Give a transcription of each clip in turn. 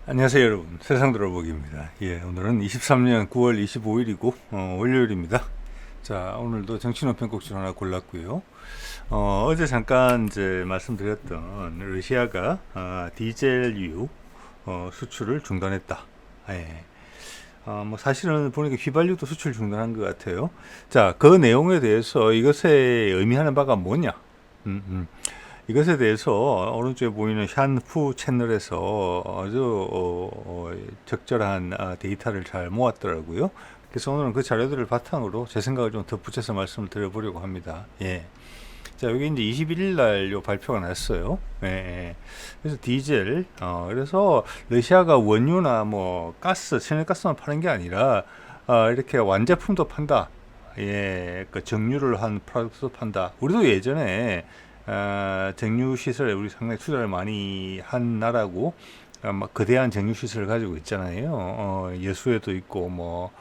안녕하세요 여러분, 세상 들어보기입니다. 오늘은 23년 9월 25일이고 월요일입니다. 자, 오늘도 정치노편 곡지를 하나 골랐고요. 어제 잠깐 이제 말씀드렸던 러시아가 디젤유 수출을 중단했다. 뭐 사실은 보니까 휘발유도 수출 중단한 것 같아요. 자, 그 내용에 대해서 이것에 의미하는 바가 뭐냐? 이것에 대해서 오른쪽에 보이는 샨푸 채널에서 아주 적절한 데이터를 잘 모았더라고요. 그래서 오늘은 그 자료들을 바탕으로 제 생각을 좀 덧붙여서 말씀을 드려보려고 합니다. 자, 여기 이제 21일 날 요 발표가 났어요. 그래서 디젤, 그래서 러시아가 원유나 뭐 가스, 천연가스만 파는 게 아니라 이렇게 완제품도 판다. 그 정유를 한 프로덕트도 판다. 우리도 예전에 정유 시설에 우리 상당히 투자를 많이 한 나라고, 막 거대한 정유 시설을 가지고 있잖아요. 여수에도 있고 뭐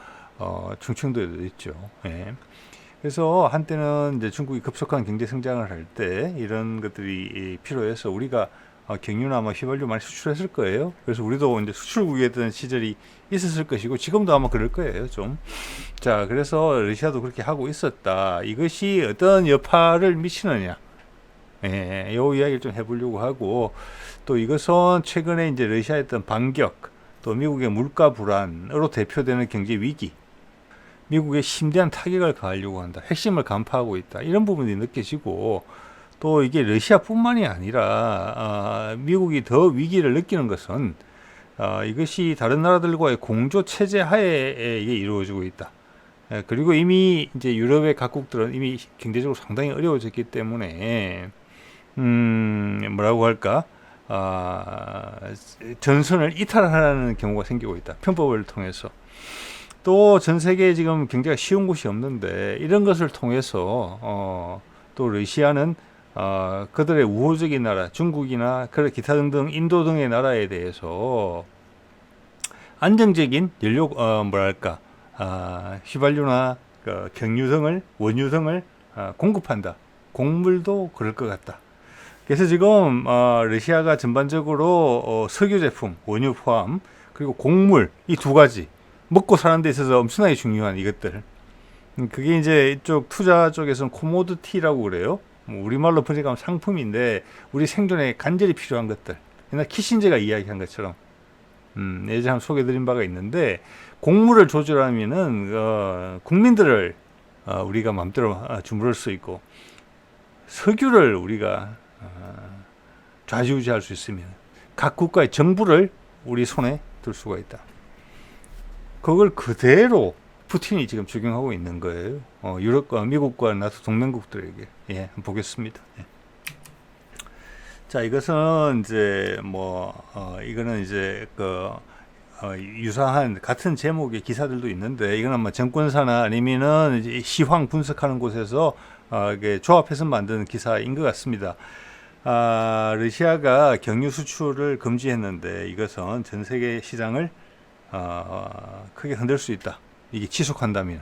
충청도에도 있죠. 그래서 한때는 이제 중국이 급속한 경제 성장을 할 때 이런 것들이 필요해서 우리가 경유나 뭐 휘발유 많이 수출했을 거예요. 그래서 우리도 이제 수출국이었던 시절이 있었을 것이고 지금도 아마 그럴 거예요, 좀. 자, 그래서 러시아도 그렇게 하고 있었다. 이것이 어떤 여파를 미치느냐? 요 이야기를 좀 해보려고 하고, 또 이것은 최근에 이제 러시아의 어떤 반격, 또 미국의 물가 불안으로 대표되는 경제 위기, 미국에 심대한 타격을 가하려고 한다. 핵심을 간파하고 있다. 이런 부분이 느껴지고, 또 이게 러시아뿐만이 아니라 미국이 더 위기를 느끼는 것은 이것이 다른 나라들과의 공조 체제 하에 이게 이루어지고 있다. 그리고 이미 이제 유럽의 각국들은 이미 경제적으로 상당히 어려워졌기 때문에 뭐라고 할까? 전선을 이탈하는 경우가 생기고 있다. 편법을 통해서. 또 전 세계에 지금 경제가 쉬운 곳이 없는데 이런 것을 통해서 또 러시아는 그들의 우호적인 나라, 중국이나 기타 등등 인도 등의 나라에 대해서 안정적인 연료 뭐랄까 휘발유나 경유 등을 원유 등을 공급한다. 곡물도 그럴 것 같다. 그래서 지금 러시아가 전반적으로 석유 제품, 원유 포함, 그리고 곡물 이 두 가지 먹고 사는 데 있어서 엄청나게 중요한 이것들. 그게 이제 이쪽 투자 쪽에서는 코모디티라고 그래요. 뭐 우리말로 번역하면 상품인데 우리 생존에 간절히 필요한 것들. 옛날 키신저가 이야기한 것처럼 예전에 한번 소개드린 바가 있는데, 곡물을 조절하면은 국민들을 우리가 마음대로 주무를 수 있고, 석유를 우리가 좌지우지할 수 있으면 각 국가의 정부를 우리 손에 들 수가 있다. 그걸 그대로 푸틴이 지금 적용하고 있는 거예요. 유럽과 미국과 나토 동맹국들에게. 한번 보겠습니다. 자, 이것은 이제 이거는 이제 유사한 같은 제목의 기사들도 있는데, 이건 아마 정권사나 아니면은 이제 시황 분석하는 곳에서 이게 조합해서 만든 기사인 것 같습니다. 러시아가 경유 수출을 금지했는데 이것은 전 세계 시장을 크게 흔들 수 있다. 이게 지속한다면.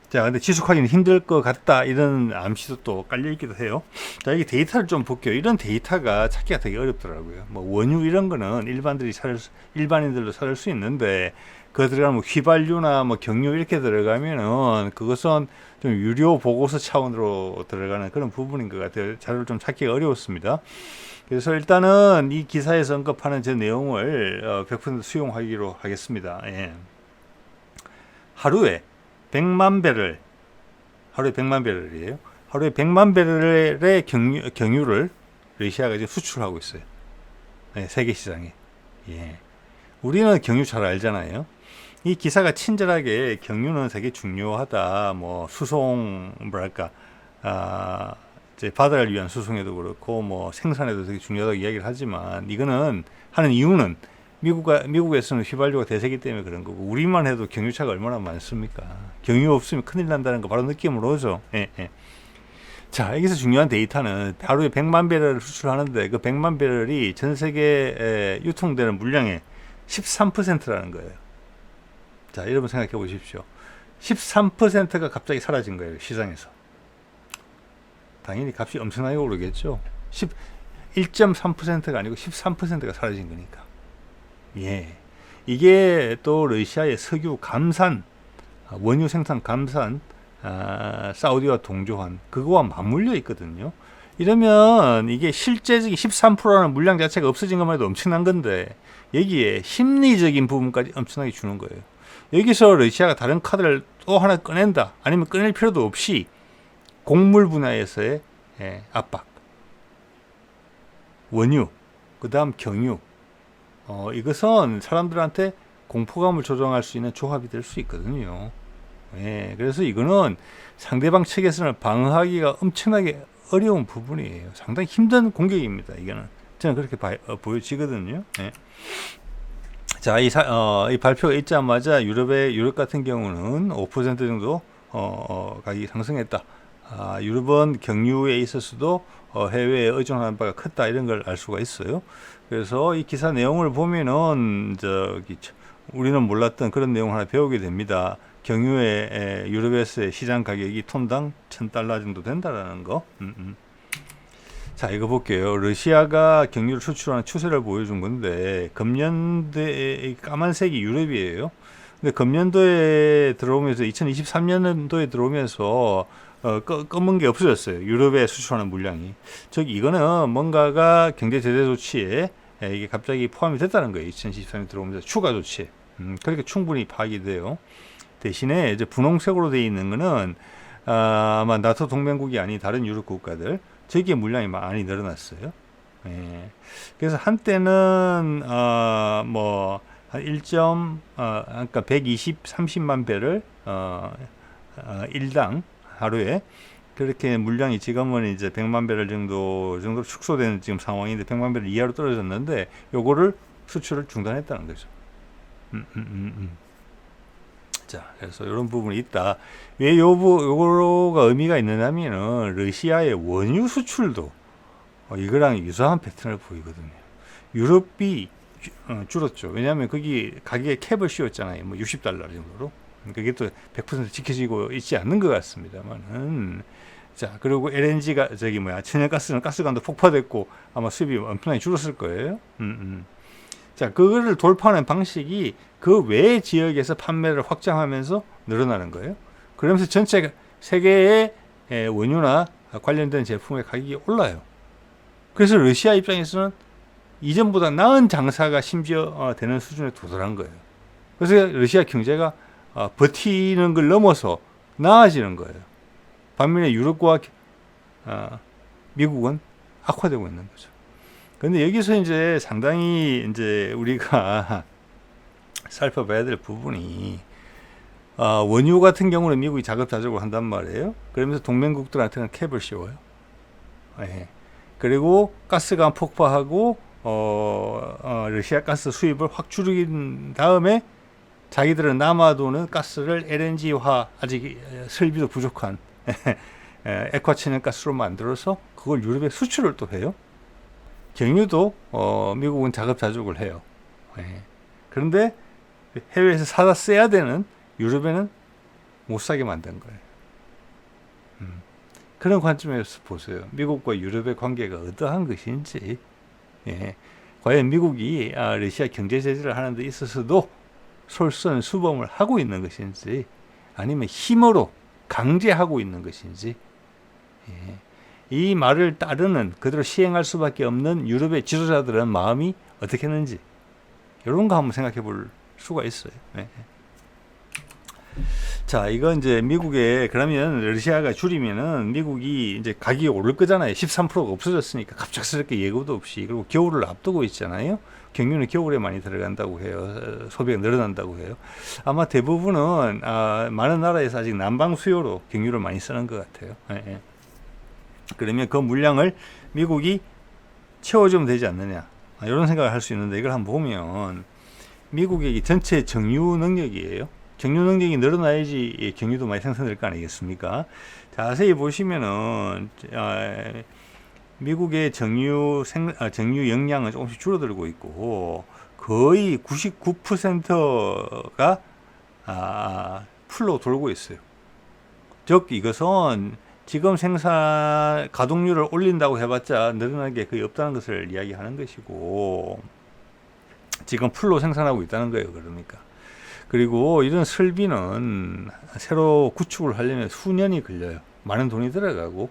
자, 근데 지속하기는 힘들 것 같다. 이런 암시도 또 깔려있기도 해요. 자, 여기 데이터를 좀 볼게요. 이런 데이터가 찾기가 되게 어렵더라고요. 뭐, 원유 이런 거는 일반인들도 찾을 수 있는데, 그거 들어가면 휘발유나 뭐 경유 이렇게 들어가면은 그것은 좀 유료 보고서 차원으로 들어가는 그런 부분인 것 같아요. 자료를 좀 찾기가 어려웠습니다. 그래서 일단은 이 기사에서 언급하는 제 내용을 100% 수용하기로 하겠습니다. 하루에 100만 배럴, 하루에 100만 배럴이에요. 하루에 100만 배럴의 경유를 러시아가 지금 수출하고 있어요. 세계 시장에. 우리는 경유 잘 알잖아요. 이 기사가 친절하게 경유는 되게 중요하다. 뭐 수송 뭐랄까 이제 바다를 위한 수송에도 그렇고 뭐 생산에도 되게 중요하다고 이야기를 하지만, 이거는 하는 이유는 미국에서는 휘발유가 대세기 때문에 그런 거고, 우리만 해도 경유차가 얼마나 많습니까? 경유 없으면 큰일 난다는 거 바로 느낌으로 오죠. 자, 여기서 중요한 데이터는 하루에 100만 배럴을 수출하는데 그 100만 배럴이 전 세계에 유통되는 물량의 13%라는 거예요. 자, 여러분 생각해 보십시오. 13%가 갑자기 사라진 거예요, 시장에서. 당연히 값이 엄청나게 오르겠죠. 1.3%가 아니고 13%가 사라진 거니까. 예. 이게 또 러시아의 석유 감산, 원유 생산 감산, 사우디와 동조한 그거와 맞물려 있거든요. 이러면 이게 실제적인 13%라는 물량 자체가 없어진 것만 해도 엄청난 건데 여기에 심리적인 부분까지 엄청나게 주는 거예요. 여기서 러시아가 다른 카드를 또 하나 꺼낸다. 아니면 꺼낼 필요도 없이 곡물 분야에서의 압박, 원유, 그 다음 경유, 이것은 사람들한테 공포감을 조정할 수 있는 조합이 될 수 있거든요. 예, 그래서 이거는 상대방 측에서는 방어하기가 엄청나게 어려운 부분이에요. 상당히 힘든 공격입니다. 이거는 저는 그렇게 보여지거든요. 예. 자, 이 발표가 있자마자 유럽 같은 경우는 5% 정도 가격이 상승했다. 유럽은 경유에 있어서도 해외에 의존하는 바가 컸다 이런 걸 알 수가 있어요. 그래서 이 기사 내용을 보면은 우리는 몰랐던 그런 내용을 하나 배우게 됩니다. 경유의 유럽에서의 시장 가격이 톤당 $1,000 정도 된다라는 거. 자, 이거 볼게요. 러시아가 경유를 수출하는 추세를 보여준 건데 금년도에 까만색이 유럽이에요. 근데 금년도에 들어오면서 2023년도에 들어오면서 검은 게 없어졌어요. 유럽에 수출하는 물량이. 즉 이거는 뭔가가 경제 제재 조치에 이게 갑자기 포함이 됐다는 거예요. 2023년 들어오면서 추가 조치에. 그렇게 충분히 파악이 돼요. 대신에 이제 분홍색으로 되어 있는 거는 아마 나토 동맹국이 아닌 다른 유럽 국가들 저기에 물량이 많이 늘어났어요. 예. 그래서 한때는 뭐 한 1. 그러니까 30만 배를 일당 하루에 그렇게 물량이 지금은 이제 100만 배럴 정도로 축소되는 지금 상황인데 100만 배럴 이하로 떨어졌는데 요거를 수출을 중단했다는 거죠. 자, 그래서 이런 부분이 있다. 왜 요거가 의미가 있느냐면은 러시아의 원유 수출도 이거랑 유사한 패턴을 보이거든요. 유럽이 줄었죠. 왜냐하면 거기 가격에 캡을 씌웠잖아요. 뭐 $60 정도로. 그게 또 100% 지켜지고 있지 않는 것 같습니다만은. 자, 그리고 LNG가 천연가스는 가스관도 폭파됐고 아마 수입이 엄청나게 줄었을 거예요. 자, 그거를 돌파하는 방식이 그 외의 지역에서 판매를 확장하면서 늘어나는 거예요. 그러면서 전체 세계의 원유나 관련된 제품의 가격이 올라요. 그래서 러시아 입장에서는 이전보다 나은 장사가 심지어 되는 수준에 도달한 거예요. 그래서 러시아 경제가 버티는 걸 넘어서 나아지는 거예요. 반면에 유럽과 미국은 악화되고 있는 거죠. 근데 여기서 이제 상당히 이제 우리가 살펴봐야 될 부분이 원유 같은 경우는 미국이 자급자족을 한단 말이에요. 그러면서 동맹국들한테는 캡을 씌워요. 예. 그리고 가스가 폭파하고 러시아 가스 수입을 확 줄인 다음에 자기들은 남아도는 가스를 LNG화 아직 설비도 부족한 액화천연가스로 만들어서 그걸 유럽에 수출을 또 해요. 경유도 미국은 자급자족을 해요. 예. 그런데 해외에서 사다 써야 되는 유럽에는 못 사게 만든 거예요. 그런 관점에서 보세요. 미국과 유럽의 관계가 어떠한 것인지. 예. 과연 미국이 러시아 경제 제재를 하는 데 있어서도 솔선수범을 하고 있는 것인지 아니면 힘으로 강제하고 있는 것인지. 예. 이 말을 따르는 그대로 시행할 수밖에 없는 유럽의 지도자들은 마음이 어떻게 했는지 이런 거 한번 생각해 볼 수가 있어요. 네. 자, 이건 이제 미국에 그러면 러시아가 줄이면은 미국이 이제 가격이 오를 거잖아요. 13%가 없어졌으니까 갑작스럽게 예고도 없이. 그리고 겨울을 앞두고 있잖아요. 경유는 겨울에 많이 들어간다고 해요. 소비가 늘어난다고 해요. 아마 대부분은 많은 나라에서 아직 난방 수요로 경유를 많이 쓰는 것 같아요. 네. 그러면 그 물량을 미국이 채워주면 되지 않느냐 이런 생각을 할 수 있는데 이걸 한번 보면 미국의 전체 정유 능력이에요. 정유 능력이 늘어나야지 경유도 많이 생산될 거 아니겠습니까? 자세히 보시면은 미국의 정유 역량은 조금씩 줄어들고 있고 거의 99%가 풀로 돌고 있어요. 즉 이것은 지금 생산 가동률을 올린다고 해봤자 늘어나는 게 거의 없다는 것을 이야기하는 것이고 지금 풀로 생산하고 있다는 거예요. 그러니까. 그리고 이런 설비는 새로 구축을 하려면 수년이 걸려요. 많은 돈이 들어가고.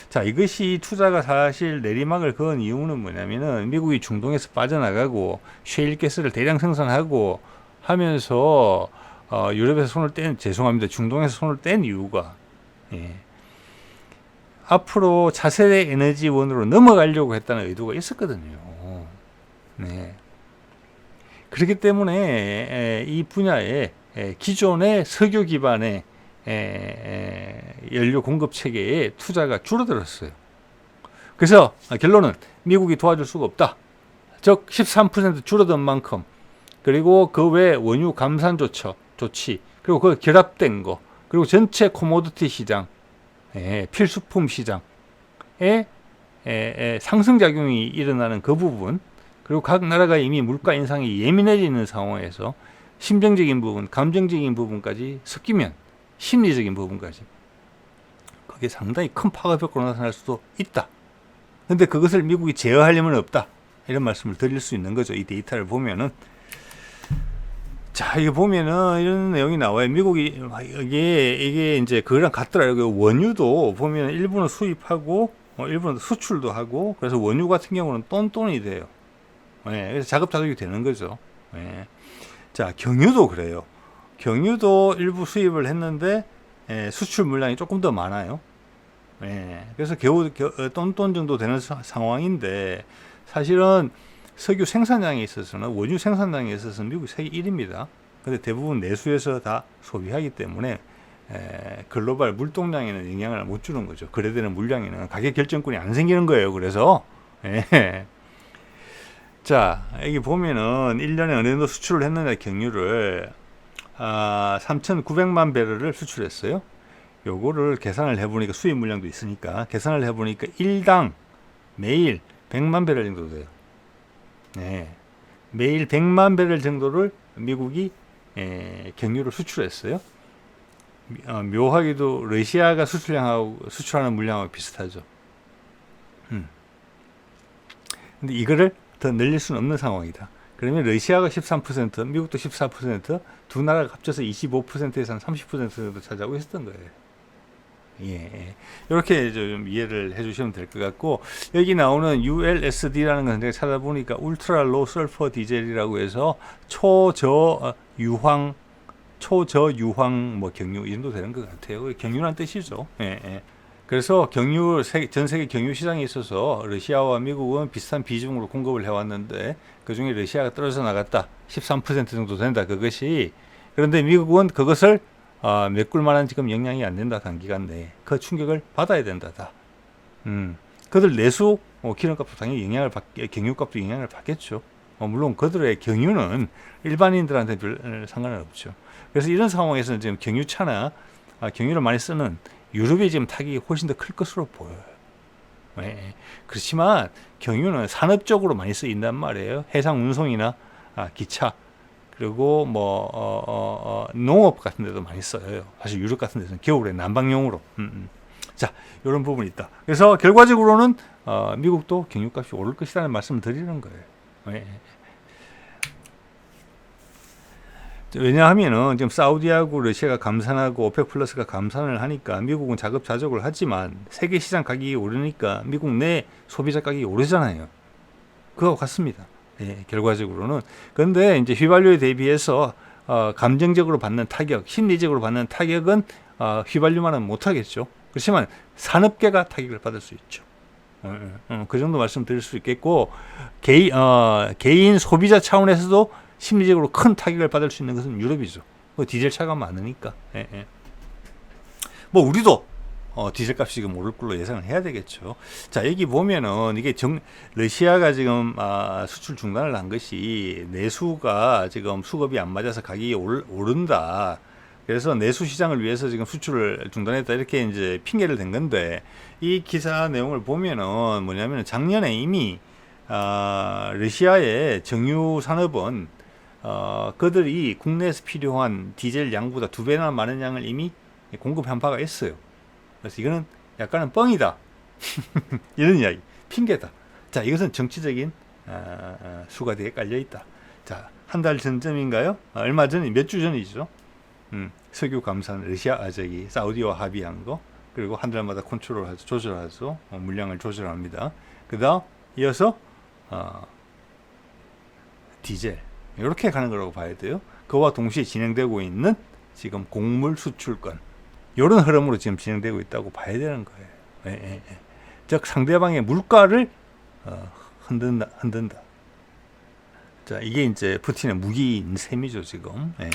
자, 이것이 투자가 사실 내리막을 그은 이유는 뭐냐면은 미국이 중동에서 빠져나가고 셰일가스를 대량 생산하고 하면서 유럽에서 손을 뗀, 죄송합니다. 중동에서 손을 뗀 이유가, 예, 앞으로 차세대 에너지원으로 넘어가려고 했다는 의도가 있었거든요. 네. 그렇기 때문에 이 분야에 기존의 석유 기반의 연료 공급 체계에 투자가 줄어들었어요. 그래서 결론은 미국이 도와줄 수가 없다. 즉 13% 줄어든 만큼, 그리고 그 외 원유 감산 조치, 그리고 그 결합된 거, 그리고 전체 코모디티 시장, 필수품 시장에 상승작용이 일어나는 그 부분, 그리고 각 나라가 이미 물가 인상이 예민해져 있는 상황에서 심정적인 부분, 감정적인 부분까지 섞이면, 심리적인 부분까지, 그게 상당히 큰 파급 효과로 나타날 수도 있다. 근데 그것을 미국이 제어하려면 없다. 이런 말씀을 드릴 수 있는 거죠. 이 데이터를 보면은. 자, 이거 보면은 이런 내용이 나와요. 미국이, 이게 이제 그거랑 같더라고요. 원유도 보면 일부는 수입하고, 일부는 수출도 하고, 그래서 원유 같은 경우는 똔똔이 돼요. 그래서 자급자족이 되는 거죠. 자, 경유도 그래요. 경유도 일부 수입을 했는데 수출 물량이 조금 더 많아요. 그래서 겨우 똔똔 정도 되는 상황인데, 사실은 석유 생산량에 있어서는, 원유 생산량에 있어서는 미국이 세계 1위입니다. 근데 대부분 내수에서 다 소비하기 때문에 글로벌 물동량에는 영향을 못 주는 거죠. 거래되는 물량에는 가격 결정권이 안 생기는 거예요. 그래서 자, 여기 보면은 1년에 어느 정도 수출을 했느냐, 경유를 3,900만 배럴을 수출했어요. 요거를 계산을 해보니까, 수입 물량도 있으니까 계산을 해보니까 일당 매일 100만 배럴 정도 돼요. 매일 100만 배럴 정도를 미국이 경유를 수출했어요. 묘하게도 러시아가 수출하는 물량하고 비슷하죠. 근데 이거를 더 늘릴 수는 없는 상황이다. 그러면 러시아가 13%, 미국도 14%, 두 나라가 합쳐서 25%에서 한 30% 정도 차지하고 있었던 거예요. 이렇게 좀 이해를 해주시면 될 것 같고, 여기 나오는 ULSD라는 건 제가 찾아보니까 울트라 로 설퍼 디젤이라고 해서 초저유황 뭐 경유 이 정도 되는 것 같아요. 경유란 뜻이죠. 그래서 전 세계 경유 시장에 있어서 러시아와 미국은 비슷한 비중으로 공급을 해왔는데, 그 중에 러시아가 떨어져 나갔다. 13% 정도 된다. 그것이. 그런데 미국은 그것을 메꿀만한 지금 영향이 안 된다. 단기간 내에 그 충격을 받아야 된다. 그들 내수 기름값도 당연히 경유값도 영향을 받겠죠. 물론 그들의 경유는 일반인들한테 별 상관은 없죠. 그래서 이런 상황에서는 지금 경유차나 경유를 많이 쓰는 유럽이 지금 타격이 훨씬 더 클 것으로 보여요. 그렇지만 경유는 산업적으로 많이 쓰인단 말이에요. 해상 운송이나 기차, 그리고 뭐 농업 같은 데도 많이 써요. 사실 유럽 같은 데서는 겨울에 난방용으로. 자, 이런 부분이 있다. 그래서 결과적으로는 미국도 경유값이 오를 것이라는 말씀을 드리는 거예요. 왜냐하면은 지금 사우디하고 러시아가 감산하고 오펙 플러스가 감산을 하니까 미국은 자급자족을 하지만 세계 시장 가격이 오르니까 미국 내 소비자 가격이 오르잖아요. 그거 같습니다. 결과적으로는. 그런데 이제 휘발유에 대비해서 감정적으로 받는 타격, 심리적으로 받는 타격은 휘발유만은 못하겠죠. 그렇지만 산업계가 타격을 받을 수 있죠. 그 정도 말씀드릴 수 있겠고, 개인 소비자 차원에서도 심리적으로 큰 타격을 받을 수 있는 것은 유럽이죠. 디젤 차가 많으니까. 뭐 우리도 디젤 값이 지금 오를 걸로 예상을 해야 되겠죠. 자, 여기 보면은 이게 러시아가 지금 수출 중단을 한 것이 내수가 지금 수급이 안 맞아서 가격이 오른다. 그래서 내수 시장을 위해서 지금 수출을 중단했다. 이렇게 이제 핑계를 댄 건데, 이 기사 내용을 보면은 뭐냐면 작년에 이미 러시아의 정유 산업은 그들이 국내에서 필요한 디젤 양보다 2배나 많은 양을 이미 공급한 바가 있어요. 그래서 이거는 약간은 뻥이다. 이런 이야기, 핑계다. 자, 이것은 정치적인 수가 되게 깔려 있다. 자, 한 달 전쯤인가요? 얼마 전이 몇 주 전이죠. 석유 감산 러시아 저기 사우디와 합의한 거, 그리고 한 달마다 컨트롤하죠, 조절하죠. 물량을 조절합니다. 그다음 이어서 디젤 이렇게 가는 거라고 봐야 돼요. 그와 동시에 진행되고 있는 지금 곡물 수출권, 이런 흐름으로 지금 진행되고 있다고 봐야 되는 거예요. 예, 예, 예. 즉 상대방의 물가를 흔든다. 자, 이게 이제 푸틴의 무기인 셈이죠 지금. 예.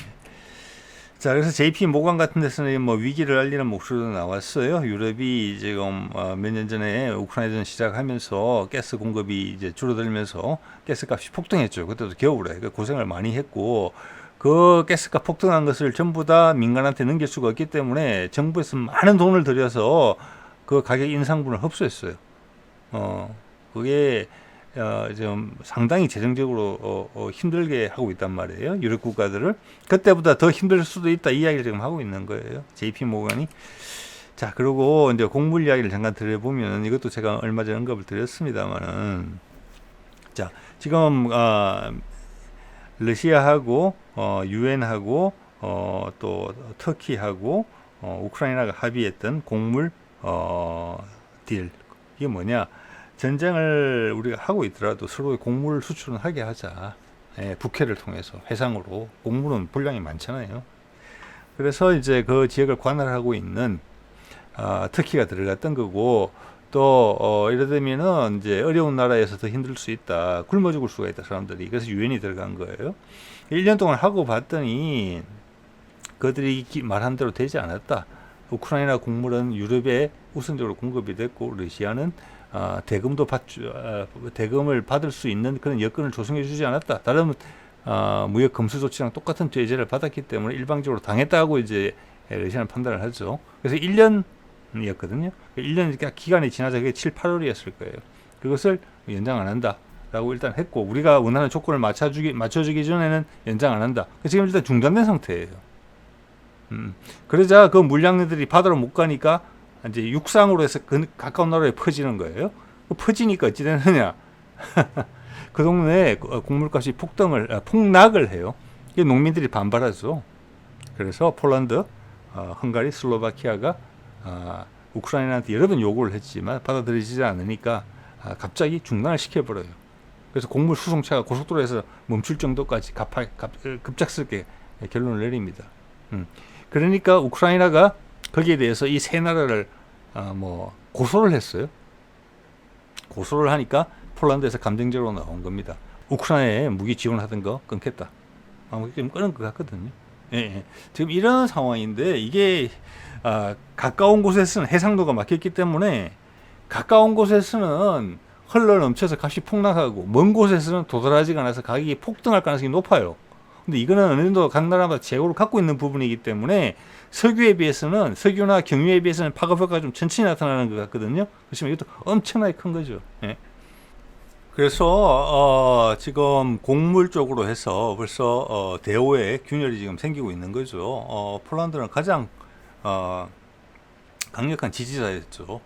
자, 그래서 JP 모건 같은 데서는 뭐 위기를 알리는 목소리도 나왔어요. 유럽이 지금 몇 년 전에 우크라이나 전 시작하면서 가스 공급이 이제 줄어들면서 가스값이 폭등했죠. 그때도 겨울에 고생을 많이 했고, 그 가스값 폭등한 것을 전부 다 민간한테 넘길 수가 없기 때문에 정부에서 많은 돈을 들여서 그 가격 인상분을 흡수했어요. 그게 좀 상당히 재정적으로 힘들게 하고 있단 말이에요. 유럽 국가들을. 그때보다 더 힘들 수도 있다, 이 이야기를 지금 하고 있는 거예요. JP 모건이. 자, 그리고 이제 곡물 이야기를 잠깐 드려보면, 이것도 제가 얼마 전에 언급을 드렸습니다만은, 자, 지금 러시아하고 유엔하고 또 터키하고 우크라이나가 합의했던 곡물 딜, 이게 뭐냐? 전쟁을 우리가 하고 있더라도 서로의 곡물 수출은 하게 하자. 예, 북해를 통해서 해상으로. 곡물은 분량이 많잖아요. 그래서 이제 그 지역을 관할하고 있는 터키가 들어갔던 거고, 또 예를 들면은 이제 어려운 나라에서 더 힘들 수 있다, 굶어 죽을 수가 있다 사람들이. 그래서 유엔이 들어간 거예요. 1년 동안 하고 봤더니 그들이 말한 대로 되지 않았다. 우크라이나 곡물은 유럽에 우선적으로 공급이 됐고, 러시아는 대금을 받을 수 있는 그런 여건을 조성해 주지 않았다. 다른 무역 금수 조치랑 똑같은 제재를 받았기 때문에 일방적으로 당했다고 이제 러시아는 판단을 하죠. 그래서 1년이었거든요. 1년 기간이 지나서 그게 7, 8월이었을 거예요. 그것을 연장 안 한다라고 일단 했고, 우리가 원하는 조건을 맞춰주기 전에는 연장 안 한다. 지금 일단 중단된 상태예요. 그러자 그 물량들이 바다로 못 가니까 이제 육상으로 해서 가까운 나라에 퍼지는 거예요. 퍼지니까 어찌 되느냐? 그 동네에 곡물값이 폭락을 해요. 이게 농민들이 반발하죠. 그래서 폴란드, 헝가리, 슬로바키아가 우크라이나한테 여러 번 요구를 했지만 받아들이지 않으니까 갑자기 중단을 시켜버려요. 그래서 곡물 수송차가 고속도로에서 멈출 정도까지 급작스럽게 결론을 내립니다. 그러니까 우크라이나가 거기에 대해서 이 세 나라를 고소를 했어요. 고소를 하니까 폴란드에서 감정적으로 나온 겁니다. 우크라이나에 무기 지원하던 거 끊겠다. 지금 끊은 것 같거든요. 예, 예. 지금 이런 상황인데, 이게 가까운 곳에서는 해상도가 막혔기 때문에 가까운 곳에서는 흘러 넘쳐서 값이 폭락하고, 먼 곳에서는 도달하지가 않아서 가격이 폭등할 가능성이 높아요. 근데 이거는 어느 정도 각 나라마다 재고를 갖고 있는 부분이기 때문에 석유나 경유에 비해서는 파급 효과가 좀 천천히 나타나는 것 같거든요. 그렇지만 이것도 엄청나게 큰 거죠. 예. 그래서 지금 곡물 쪽으로 해서 벌써 대오의 균열이 지금 생기고 있는 거죠. 폴란드는 가장 강력한 지지자였죠.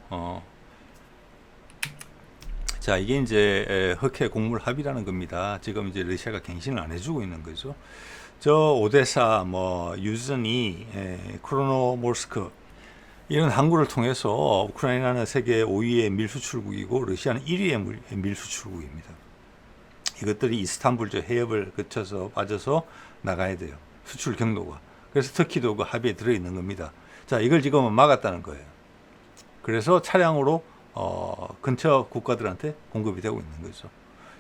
자, 이게 이제 흑해 곡물 합의라는 겁니다. 지금 이제 러시아가 갱신을 안 해주고 있는 거죠. 저 오데사, 유즈니, 크로노모스크, 이런 항구를 통해서 우크라이나는 세계 5위의 밀 수출국이고 러시아는 1위의 밀 수출국입니다. 이것들이 이스탄불 해협을 거쳐서 빠져서 나가야 돼요. 수출 경로가. 그래서 터키도 그 합의에 들어있는 겁니다. 자, 이걸 지금은 막았다는 거예요. 그래서 차량으로 근처 국가들한테 공급이 되고 있는 거죠.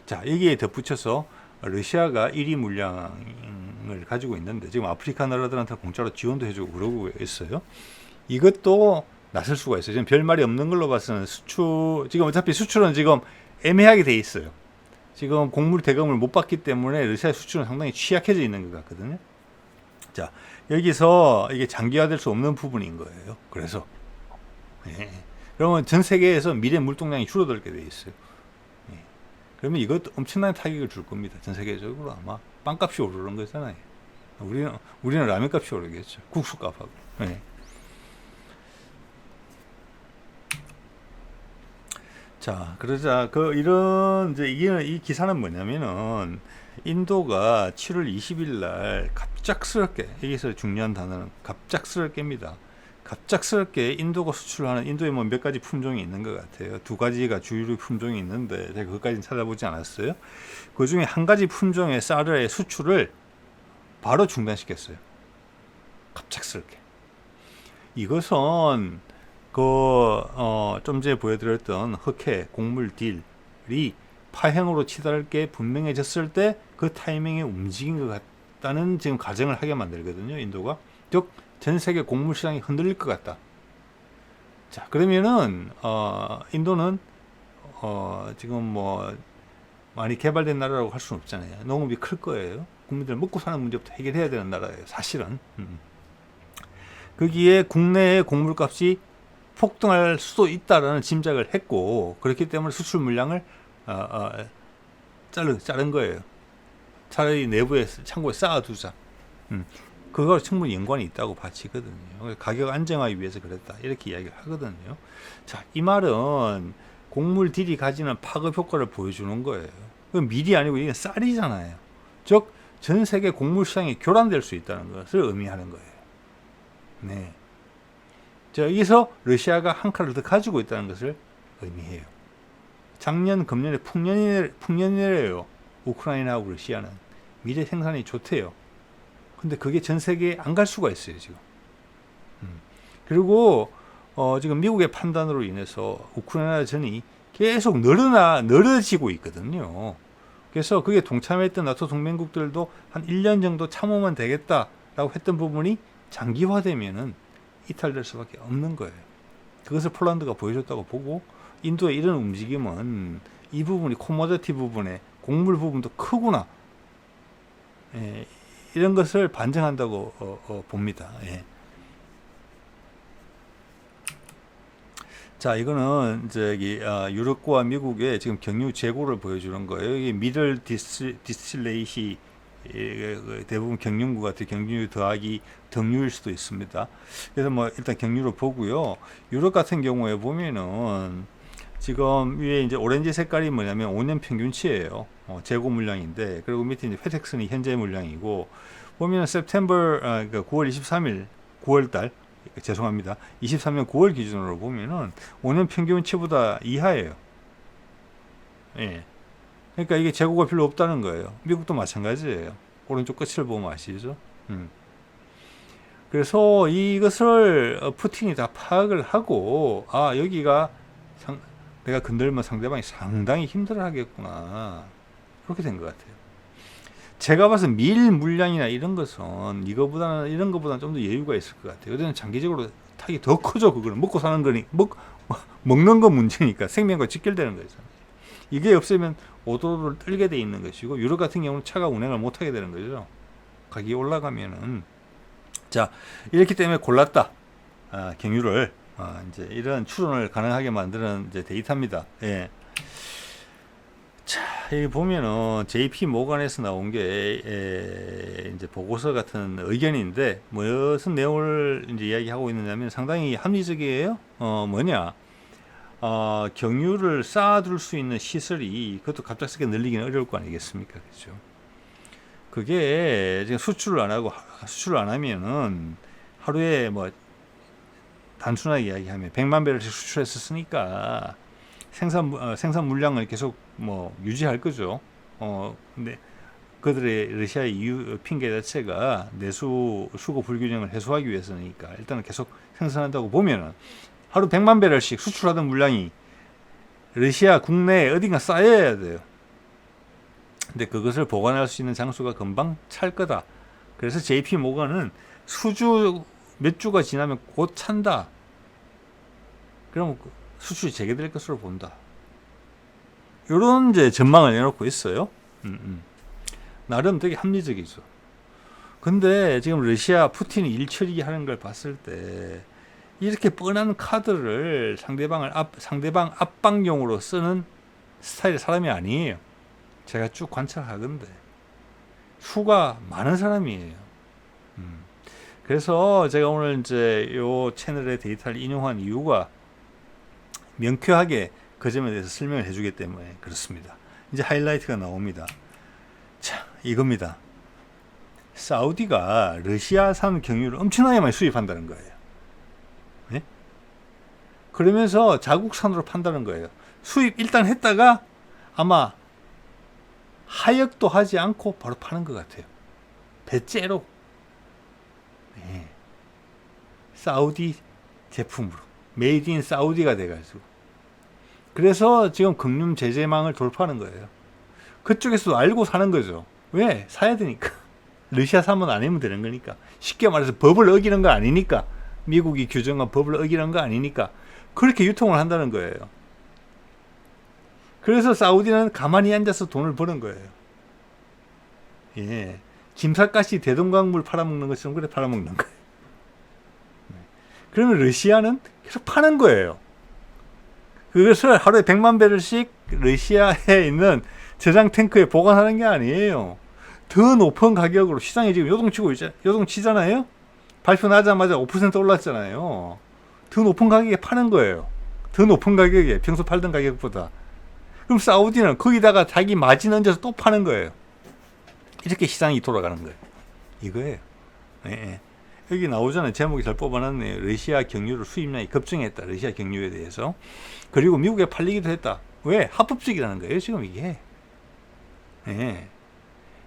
자, 여기에 덧붙여서 러시아가 1위 물량을 가지고 있는데 지금 아프리카 나라들한테 공짜로 지원도 해주고 그러고 있어요. 이것도 나설 수가 있어요. 지금 별말이 없는 걸로 봐서는 지금 어차피 수출은 지금 애매하게 돼 있어요. 지금 곡물 대금을 못 받기 때문에 러시아 수출은 상당히 취약해져 있는 것 같거든요. 자, 여기서 이게 장기화될 수 없는 부분인 거예요. 그래서 그러면 전 세계에서 미래 물동량이 줄어들게 돼 있어요. 그러면 이것도 엄청난 타격을 줄 겁니다. 전 세계적으로 아마 빵값이 오르는 거잖아요. 우리는 라면값이 오르겠죠. 국수값하고. 자, 그러자 이런 이제 이 기사는 뭐냐면은 인도가 7월 20일 날 갑작스럽게, 여기서 중요한 단어는 갑작스럽게입니다. 갑작스럽게 인도가 수출하는, 인도에 뭐 몇 가지 품종이 있는 것 같아요. 두 가지가 주요 품종이 있는데 제가 그것까지는 찾아보지 않았어요. 그 중에 한 가지 품종의 쌀의 수출을 바로 중단시켰어요. 갑작스럽게. 이것은 좀 전에 보여드렸던 흑해 곡물 딜이 파행으로 치달을 게 분명해졌을 때 그 타이밍에 움직인 것 같다는 지금 가정을 하게 만들거든요. 인도가. 즉 전 세계 곡물 시장이 흔들릴 것 같다. 자, 그러면은 인도는 지금 뭐 많이 개발된 나라라고 할 수는 없잖아요. 농업이 클 거예요. 국민들 먹고 사는 문제부터 해결해야 되는 나라예요. 사실은. 거기에 국내의 곡물값이 폭등할 수도 있다라는 짐작을 했고, 그렇기 때문에 수출 물량을 자른 거예요. 차라리 내부에 창고에 쌓아두자. 그거 충분히 연관이 있다고 봐지거든요. 가격 안정화하기 위해서 그랬다, 이렇게 이야기를 하거든요. 자, 이 말은 곡물 딜이 가지는 파급 효과를 보여주는 거예요. 밀이 아니고 이게 쌀이잖아요. 즉 전 세계 곡물 시장이 교란될 수 있다는 것을 의미하는 거예요. 네. 자, 여기서 러시아가 한 칼을 더 가지고 있다는 것을 의미해요. 작년, 금년에 풍년이래요. 우크라이나하고 러시아는 미래 생산이 좋대요. 근데 그게 전 세계에 안 갈 수가 있어요, 지금. 그리고 지금 미국의 판단으로 인해서 우크라이나 전이 계속 늘어지고 있거든요. 그래서 그게 동참했던 나토 동맹국들도 한 1년 정도 참으면 되겠다라고 했던 부분이 장기화되면은 이탈될 수밖에 없는 거예요. 그것을 폴란드가 보여줬다고 보고, 인도의 이런 움직임은 이 부분이 코모디티 부분에 곡물 부분도 크구나, 예, 이런 것을 반증한다고 봅니다. 예. 자, 이거는 저기 유럽과 미국의 지금 경유 재고를 보여주는 거예요. 이게 미들 디스틸레이시, 대부분 경륜구 같은 경유 더하기 등유일 수도 있습니다. 그래서 뭐 일단 경유로 보고요. 유럽 같은 경우에 보면은 지금 위에 이제 오렌지 색깔이 뭐냐면 5년 평균치예요. 재고 물량인데, 그리고 밑에 이제 회색선이 현재 물량이고, 보면 그러니까 9월 23일, 9월달, 죄송합니다. 23년 9월 기준으로 보면은 5년 평균치보다 이하예요. 예. 그러니까 이게 재고가 별로 없다는 거예요. 미국도 마찬가지예요. 오른쪽 끝을 보면 아시죠? 그래서 이것을 푸틴이 다 파악을 하고, 여기가 내가 건들면 상대방이 상당히 힘들어 하겠구나, 그렇게 된 것 같아요. 제가 봐서 밀 물량이나 이런 것은 이런 것보다는 좀 더 여유가 있을 것 같아요. 요새는 장기적으로 타기 더 크죠. 그거는 먹고 사는 거니, 먹는 거 문제니까 생명과 직결되는 거잖아요. 이게 없으면 오도로를 떨게 돼 있는 것이고, 유럽 같은 경우는 차가 운행을 못 하게 되는 거죠. 가격이 올라가면은. 자, 이렇기 때문에 골랐다. 경유를 이제 이런 추론을 가능하게 만드는 이제 데이터입니다. 예. 자, 여기 보면은 JP 모간에서 나온 게 이제 보고서 같은 의견인데, 무슨 내용을 이제 이야기하고 있느냐면 상당히 합리적이에요. 뭐냐? 경유를 쌓아둘 수 있는 시설이, 그것도 갑작스럽게 늘리기는 어려울 거 아니겠습니까? 그렇죠? 그게 지금 수출을 안 하면은 하루에 뭐 단순하게 이야기하면 100만 배를 수출했었으니까 생산 물량을 계속 뭐 유지할 거죠. 근데 그들의 러시아의 이유 핑계 자체가 수거 불균형을 해소하기 위해서니까 일단은 계속 생산한다고 보면은 하루 100만 배럴씩 수출하던 물량이 러시아 국내에 어딘가 쌓여야 돼요. 근데 그것을 보관할 수 있는 장소가 금방 찰 거다. 그래서 JP 모건은 몇 주가 지나면 곧 찬다. 그럼 수출이 재개될 것으로 본다. 이런 이제 전망을 내놓고 있어요. 나름 되게 합리적이죠. 근데 지금 러시아 푸틴이 일처리 하는 걸 봤을 때 이렇게 뻔한 카드를 상대방 압박용으로 쓰는 스타일의 사람이 아니에요. 제가 쭉 관찰하건데 수가 많은 사람이에요. 그래서 제가 오늘 이제 요 채널의 데이터를 인용한 이유가 명쾌하게 그 점에 대해서 설명을 해주기 때문에 그렇습니다. 이제 하이라이트가 나옵니다. 자, 이겁니다. 사우디가 러시아산 경유를 엄청나게 많이 수입한다는 거예요. 네? 그러면서 자국산으로 판다는 거예요. 수입 일단 했다가 아마 하역도 하지 않고 바로 파는 것 같아요. 배째로. 네. 사우디 제품으로. 메이드 인 사우디가 돼가지고. 그래서 지금 금융 제재망을 돌파하는 거예요. 그쪽에서도 알고 사는 거죠. 왜? 사야 되니까. 러시아 사면 안 하면 되는 거니까. 쉽게 말해서 법을 어기는 거 아니니까. 미국이 규정한 법을 어기는 거 아니니까. 그렇게 유통을 한다는 거예요. 그래서 사우디는 가만히 앉아서 돈을 버는 거예요. 예. 김살같이 대동강물 팔아먹는 것처럼 그래 팔아먹는 거예요. 그러면 러시아는 계속 파는 거예요. 그것을 하루에 100만 배럴씩 러시아에 있는 저장 탱크에 보관하는 게 아니에요. 더 높은 가격으로 시장에 지금 요동치잖아요. 발표 나자마자 5% 올랐잖아요. 더 높은 가격에 파는 거예요. 더 높은 가격에 평소 팔던 가격보다. 그럼 사우디는 거기다가 자기 마진 얹어서 또 파는 거예요. 이렇게 시장이 돌아가는 거예요. 이거예요. 네. 여기 나오잖아요. 제목이 잘 뽑아놨네요. 러시아 경유를 수입량이 급증했다. 러시아 경유에 대해서. 그리고 미국에 팔리기도 했다. 왜? 합법적이라는 거예요. 지금 이게. 네.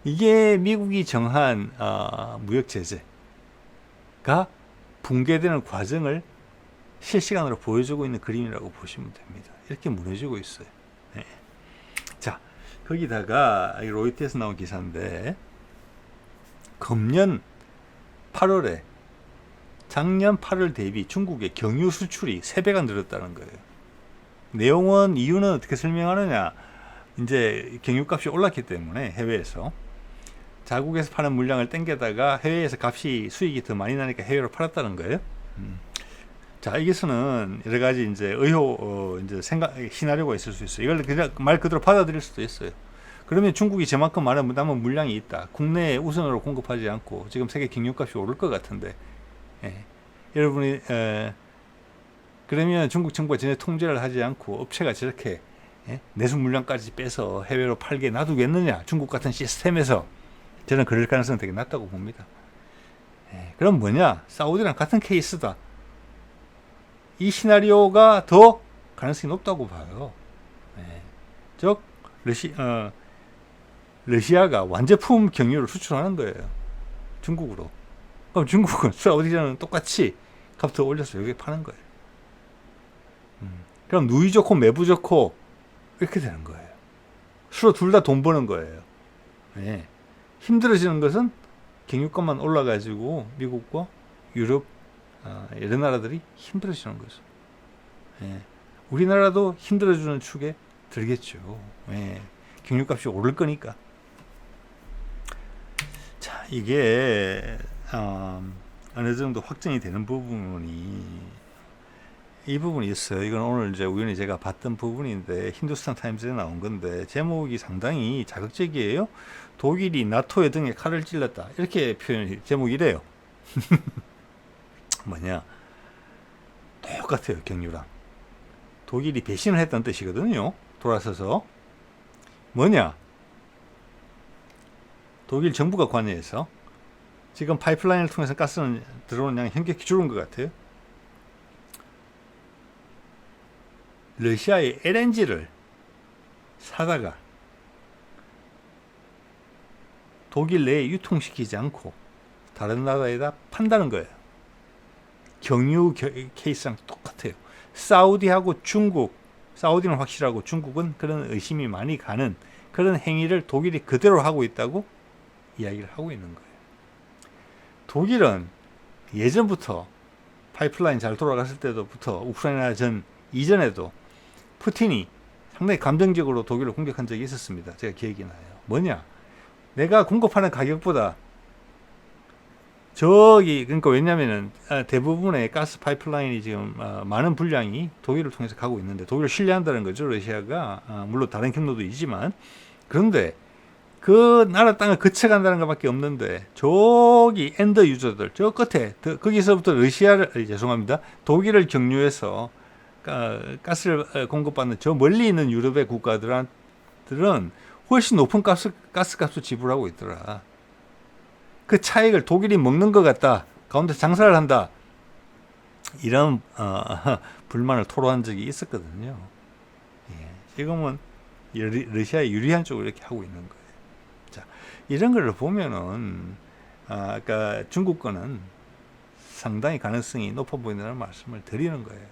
이게 미국이 정한 무역 제재가 붕괴되는 과정을 실시간으로 보여주고 있는 그림이라고 보시면 됩니다. 이렇게 무너지고 있어요. 네. 자, 거기다가 로이터에서 나온 기사인데 금년 8월에 작년 8월 대비 중국의 경유 수출이 3배가 늘었다는 거예요. 내용은 이유는 어떻게 설명하느냐? 이제 경유값이 올랐기 때문에 해외에서 자국에서 파는 물량을 땡겨다가 해외에서 값이 수익이 더 많이 나니까 해외로 팔았다는 거예요. 자, 여기서는 여러 가지 이제 이제 시나리오가 있을 수 있어요. 이걸 그냥 말 그대로 받아들일 수도 있어요. 그러면 중국이 저만큼 많은 남은 물량이 있다. 국내에 우선으로 공급하지 않고 지금 세계 경유값이 오를 것 같은데, 여러분이 그러면 중국 정부가 전혀 통제를 하지 않고 업체가 저렇게 내수 물량까지 빼서 해외로 팔게 놔두겠느냐? 중국 같은 시스템에서 저는 그럴 가능성은 되게 낮다고 봅니다. 그럼 뭐냐? 사우디랑 같은 케이스다. 이 시나리오가 더 가능성이 높다고 봐요. 즉 러시아가 완제품 경유를 수출하는 거예요. 중국으로. 그럼 중국은 사우디랑 똑같이 값을 올려서 여기 파는 거예요. 그럼 누이 좋고 매부 좋고 이렇게 되는 거예요. 서로 둘 다 돈 버는 거예요. 힘들어지는 것은 경유값만 올라가지고 미국과 유럽 여러 나라들이 힘들어지는 거죠. 우리나라도 힘들어지는 축에 들겠죠. 경유값이 오를 거니까. 자, 이게 어느 정도 확정이 되는 이 부분이 있어요. 이건 오늘 이제 우연히 제가 봤던 부분인데 힌두스탄 타임즈에 나온 건데 제목이 상당히 자극적이에요. 독일이 나토의 등에 칼을 찔렀다. 이렇게 제목이 이래요. 뭐냐? 똑같아요. 경유랑. 독일이 배신을 했다는 뜻이거든요. 돌아서서. 뭐냐? 독일 정부가 관여해서 지금 파이프라인을 통해서 가스는 들어오는 양이 현격히 줄은 것 같아요. 러시아의 LNG를 사다가 독일 내에 유통시키지 않고 다른 나라에다 판다는 거예요. 경유 케이스랑 똑같아요. 사우디하고 중국, 사우디는 확실하고 중국은 그런 의심이 많이 가는 그런 행위를 독일이 그대로 하고 있다고 이야기를 하고 있는 거예요. 독일은 예전부터 파이프라인 잘 돌아갔을 때부터 우크라이나 전 이전에도 푸틴이 상당히 감정적으로 독일을 공격한 적이 있었습니다. 제가 기억이 나요. 뭐냐? 내가 공급하는 가격보다 그러니까 왜냐면은 대부분의 가스 파이프라인이 지금 많은 분량이 독일을 통해서 가고 있는데 독일을 신뢰한다는 거죠. 러시아가 물론 다른 경로도 있지만 그런데 그 나라 땅을 거쳐간다는 것밖에 없는데 저기 엔더 유저들 저 끝에 거기서부터 독일을 경유해서 가스를 공급받는 저 멀리 있는 유럽의 국가들은 훨씬 높은 가스값을 지불하고 있더라. 그 차익을 독일이 먹는 것 같다. 가운데 장사를 한다. 이런 불만을 토로한 적이 있었거든요. 예, 지금은 러시아에 유리한 쪽으로 이렇게 하고 있는 거예요. 자, 이런 걸 보면은 아까 중국 거는 상당히 가능성이 높아 보인다는 말씀을 드리는 거예요.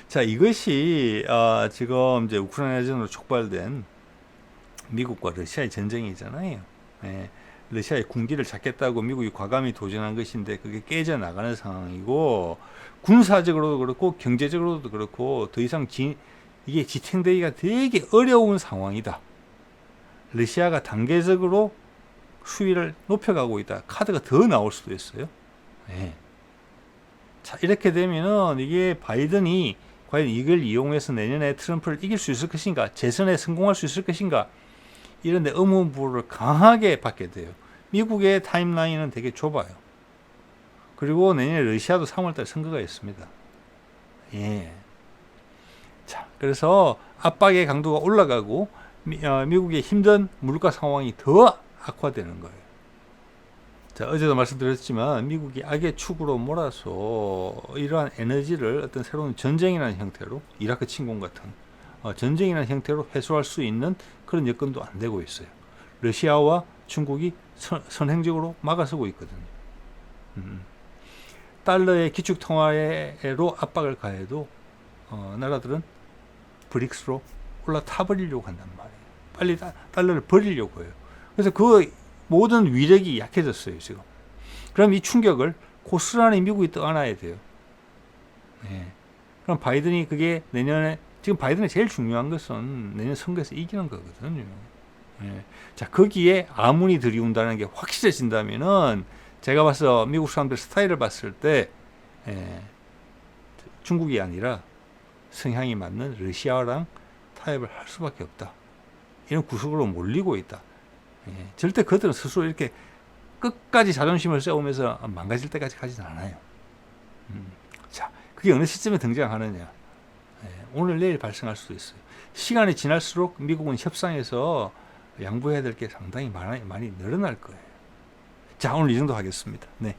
자, 이것이 지금 이제 우크라이나전으로 촉발된 미국과 러시아의 전쟁이잖아요. 예, 러시아의 군기를 잡겠다고 미국이 과감히 도전한 것인데 그게 깨져 나가는 상황이고, 군사적으로도 그렇고 경제적으로도 그렇고 더 이상 이게 지탱되기가 되게 어려운 상황이다. 러시아가 단계적으로 수위를 높여가고 있다. 카드가 더 나올 수도 있어요. 네. 자, 이렇게 되면은 이게 바이든이 과연 이걸 이용해서 내년에 트럼프를 이길 수 있을 것인가, 재선에 성공할 수 있을 것인가, 이런데 의문부를 강하게 받게 돼요. 미국의 타임라인은 되게 좁아요. 그리고 내년에 러시아도 3월달 선거가 있습니다. 예. 자, 그래서 압박의 강도가 올라가고 미국의 힘든 물가 상황이 더 악화되는 거예요. 자, 어제도 말씀드렸지만 미국이 악의 축으로 몰아서 이러한 에너지를 어떤 새로운 전쟁이라는 형태로, 이라크 침공 같은 전쟁이라는 형태로 회수할 수 있는 그런 여건도 안 되고 있어요. 러시아와 중국이 선행적으로 막아서고 있거든요. 달러의 기축통화로 압박을 가해도 나라들은 브릭스로 올라타 버리려고 한단 말이에요. 빨리 달러를 버리려고 해요. 그래서 그 모든 위력이 약해졌어요, 지금. 그럼 이 충격을 고스란히 미국이 떠안아야 돼요. 네. 그럼 바이든이 그게 내년에, 지금 바이든이 제일 중요한 것은 내년 선거에서 이기는 거거든요. 네. 자, 거기에 아문이 들이운다는 게 확실해진다면은, 제가 봐서 미국 사람들 스타일을 봤을 때 중국이 아니라 성향이 맞는 러시아랑 타협을 할 수밖에 없다. 이런 구석으로 몰리고 있다. 절대 그들은 스스로 이렇게 끝까지 자존심을 세우면서 망가질 때까지 가지는 않아요. 자, 그게 어느 시점에 등장하느냐. 오늘 내일 발생할 수도 있어요. 시간이 지날수록 미국은 협상에서 양보해야 될 게 상당히 많이 늘어날 거예요. 자, 오늘 이 정도 하겠습니다. 네.